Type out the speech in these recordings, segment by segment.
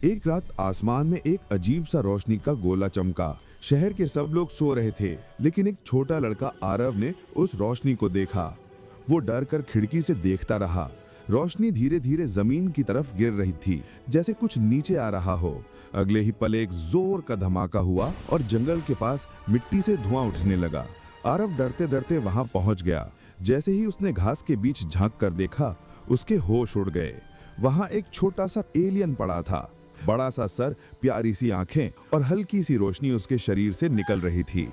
एक रात आसमान में एक अजीब सा रोशनी का गोला चमका। शहर के सब लोग सो रहे थे, लेकिन एक छोटा लड़का आरव ने उस रोशनी को देखा। वो डर कर खिड़की से देखता रहा। रोशनी धीरे धीरे जमीन की तरफ गिर रही थी, जैसे कुछ नीचे आ रहा हो। अगले ही पल एक जोर का धमाका हुआ और जंगल के पास मिट्टी से धुआं उठने लगा। आरव डरते डरते वहां पहुंच गया। जैसे ही उसने घास के बीच झांक कर देखा, उसके होश उड़ गए। वहां एक छोटा सा एलियन पड़ा था। बड़ा सा सर, प्यारी सी आंखें और हल्की सी रोशनी उसके शरीर से निकल रही थी।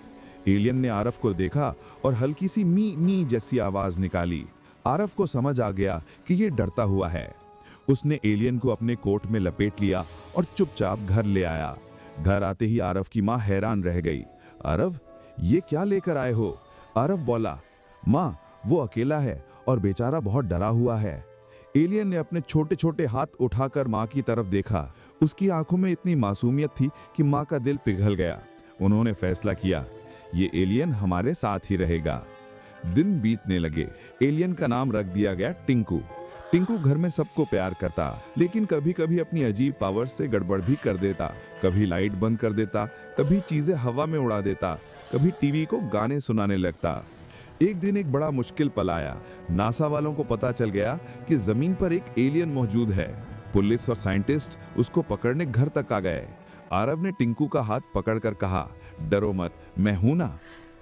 एलियन ने आरव को देखा और हल्की सी मी मी जैसी आवाज निकाली। आरव को समझ आ गया कि ये डरता हुआ है। उसने एलियन को अपने कोट में लपेट लिया और चुपचाप घर ले आया। घर आते ही आरव की माँ हैरान रह गई। आरव, ये क्या लेकर आए हो? आरव बोला, माँ, वो अकेला है और बेचारा बहुत डरा हुआ है। एलियन ने अपने छोटे छोटे हाथ उठाकर माँ की तरफ देखा। उसकी आंखों में इतनी मासूमियत थी कि माँ का दिल पिघल गया। उन्होंने फैसला किया, ये एलियन हमारे साथ ही रहेगा। दिन बीतने लगे। एलियन का नाम रख दिया गया टिंकू। टिंकू घर में सबको प्यार करता, लेकिन कभी कभी अपनी अजीब पावर से गड़बड़ भी कर देता। कभी लाइट बंद कर देता, कभी चीजें हवा में उड़ा देता, कभी टीवी को गाने सुनाने लगता। एक दिन एक बड़ा मुश्किल पल आया। नासा वालों को पता चल गया कि जमीन पर एक एलियन मौजूद है। पुलिस और साइंटिस्ट उसको पकड़ने घर तक आ गए। आरव ने टिंकू का हाथ पकड़कर कहा, डरो मत, मैं हूं ना।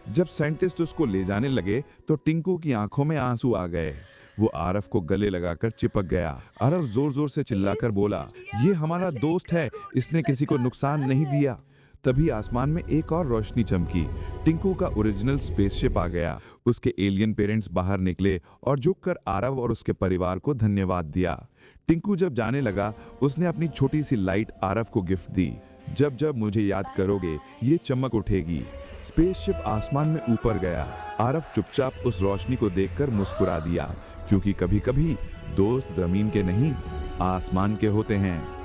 जब साइंटिस्ट उसको ले जाने लगे तो टिंकू की आंखों में आंसू आ गए। वो आरव को गले लगाकर चिपक गया। आरव जोर जोर से चिल्लाकर बोला, ये हमारा दोस्त है, इसने किसी को नुकसान नहीं दिया। तभी आसमान में एक और रोशनी चमकी। टिंकू का ओरिजिनल स्पेसशिप आ गया। उसके एलियन पेरेंट्स बाहर निकले और झुककर आरव और उसके परिवार को धन्यवाद दिया। टिंकू जब जाने लगा, उसने अपनी छोटी सी लाइट आरव को गिफ्ट दी। जब जब मुझे याद करोगे, ये चमक उठेगी। स्पेसशिप आसमान में ऊपर गया। आरव चुपचाप उस रोशनी को देखकर मुस्कुरा दिया, क्योंकि कभी कभी दोस्त जमीन के नहीं, आसमान के होते हैं।